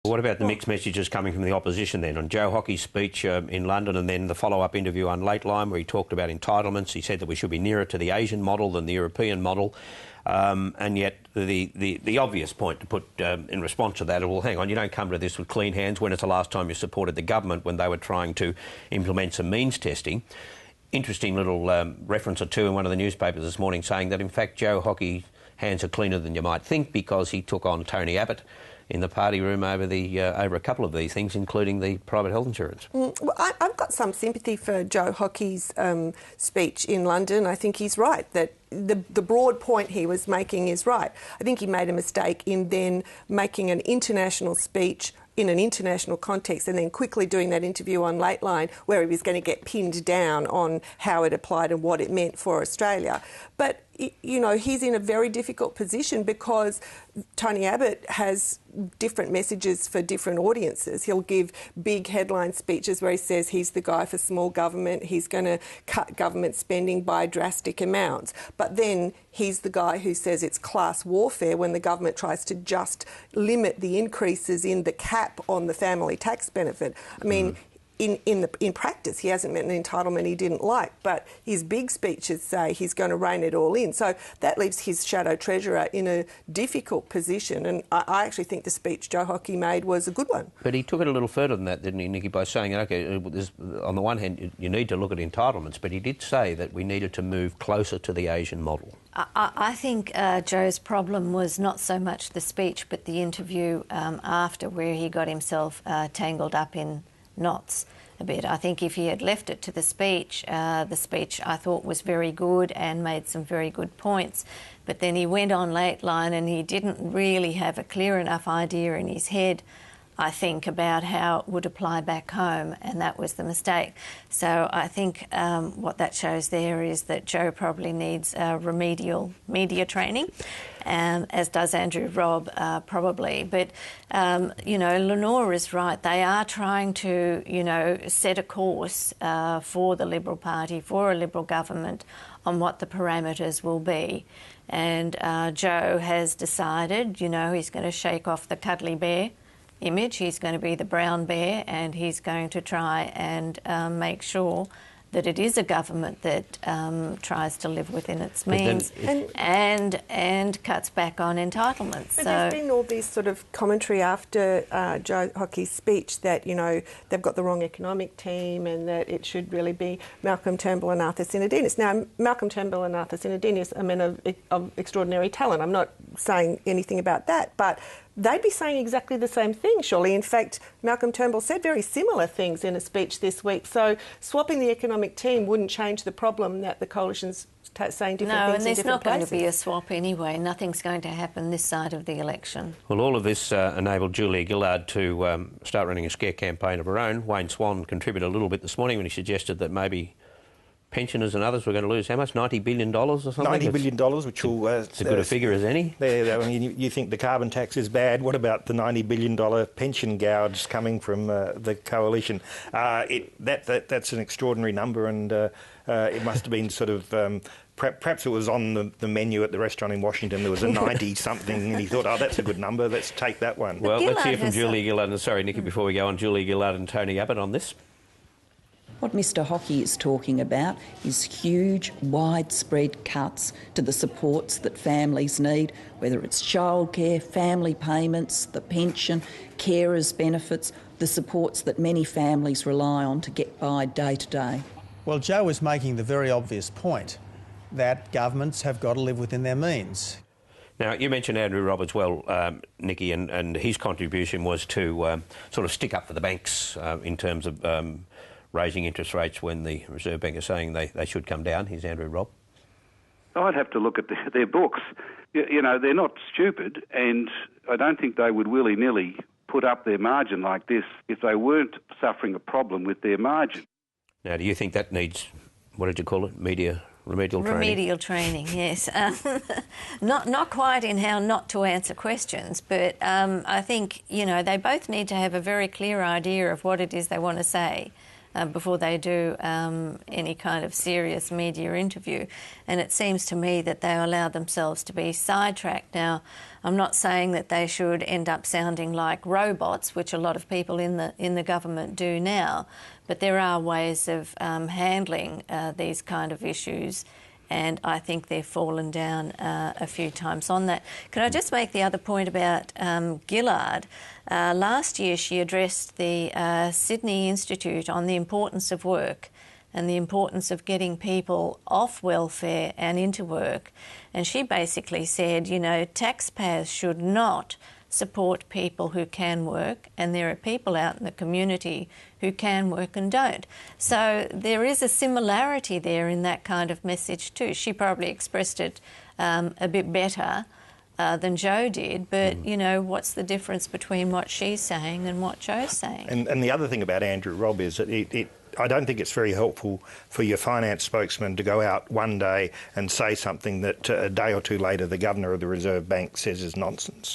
What about the mixed messages coming from the opposition then? On Joe Hockey's speech in London, and then the follow-up interview on Lateline where he talked about entitlements. He said that we should be nearer to the Asian model than the European model. And yet the obvious point to put in response to that, well, hang on, you don't come to this with clean hands. When it's the last time you supported the government when they were trying to implement some means testing? Interesting little reference or two in one of the newspapers this morning saying that, in fact, Joe Hockey's hands are cleaner than you might think because he took on Tony Abbott in the party room over a couple of these things, including the private health insurance. Well, I've got some sympathy for Joe Hockey's speech in London. I think he's right that the broad point he was making is right. I think he made a mistake in then making an international speech in an international context and then quickly doing that interview on Lateline where he was going to get pinned down on how it applied and what it meant for Australia. But, you know, he's in a very difficult position because Tony Abbott has different messages for different audiences. He'll give big headline speeches where he says he's the guy for small government, he's going to cut government spending by drastic amounts. But then he's the guy who says it's class warfare when the government tries to just limit the increases in the cap on the family tax benefit. I mean, in practice, he hasn't met an entitlement he didn't like, but his big speeches say he's going to rein it all in. So that leaves his shadow treasurer in a difficult position, and I actually think the speech Joe Hockey made was a good one. But he took it a little further than that, didn't he, Nikki, by saying, OK, on the one hand, you need to look at entitlements, but he did say that we needed to move closer to the Asian model. I think Joe's problem was not so much the speech, but the interview after, where he got himself tangled up in knots a bit. I think if he had left it to the speech I thought was very good and made some very good points, but then he went on Lateline and he didn't really have a clear enough idea in his head, I think, about how it would apply back home, and that was the mistake. So I think what that shows there is that Joe probably needs remedial media training, as does Andrew Robb probably. But, you know, Lenore is right. They are trying to, you know, set a course for the Liberal Party, for a Liberal government, on what the parameters will be. And Joe has decided, you know, he's going to shake off the cuddly bear image. He's going to be the brown bear, and he's going to try and make sure that it is a government that tries to live within its means and cuts back on entitlements. But there's been all this sort of commentary after Joe Hockey's speech that, you know, they've got the wrong economic team and that it should really be Malcolm Turnbull and Arthur Sinodinos. Now, Malcolm Turnbull and Arthur Sinodinos are men of extraordinary talent. I'm not saying anything about that, but they'd be saying exactly the same thing, surely. In fact, Malcolm Turnbull said very similar things in a speech this week. So swapping the economic team wouldn't change the problem that the coalition's saying different things in different places. No, and there's not going to be a swap anyway. Nothing's going to happen this side of the election. Well, all of this enabled Julia Gillard to start running a scare campaign of her own. Wayne Swan contributed a little bit this morning when he suggested that maybe pensioners and others were going to lose how much? $90 billion or something? $90 billion, which will... it's as good a figure as any. I mean, you think the carbon tax is bad. What about the $90 billion pension gouge coming from the coalition? That's an extraordinary number, and it must have been sort of... Perhaps it was on the menu at the restaurant in Washington. There was a 90-something, and he thought, oh, that's a good number, let's take that one. Well, let's hear from Julia Gillard. And sorry, Nikki, before we go on, Julia Gillard and Tony Abbott on this. What Mr Hockey is talking about is huge, widespread cuts to the supports that families need, whether it's childcare, family payments, the pension, carers' benefits, the supports that many families rely on to get by day to day. Well, Joe was making the very obvious point that governments have got to live within their means. Now, you mentioned Andrew Robb as well, Nikki, and his contribution was to sort of stick up for the banks in terms of raising interest rates when the Reserve Bank is saying they should come down. Here's Andrew Robb. I'd have to look at their books. You know, they're not stupid, and I don't think they would willy-nilly put up their margin like this if they weren't suffering a problem with their margin. Now, do you think that needs, what did you call it, remedial training? Remedial training, yes. Not quite in how not to answer questions, but I think, you know, they both need to have a very clear idea of what it is they want to say before they do any kind of serious media interview. And it seems to me that they allow themselves to be sidetracked. Now, I'm not saying that they should end up sounding like robots, which a lot of people in the government do now, but there are ways of handling these kind of issues, and I think they've fallen down a few times on that. Could I just make the other point about Gillard? Last year she addressed the Sydney Institute on the importance of work and the importance of getting people off welfare and into work. And she basically said, you know, taxpayers should not support people who can work, and there are people out in the community who can work and don't. So there is a similarity there in that kind of message too. She probably expressed it a bit better than Joe did, but, you know, what's the difference between what she's saying and what Joe's saying? And the other thing about Andrew Robb is that I don't think it's very helpful for your finance spokesman to go out one day and say something that a day or two later the Governor of the Reserve Bank says is nonsense.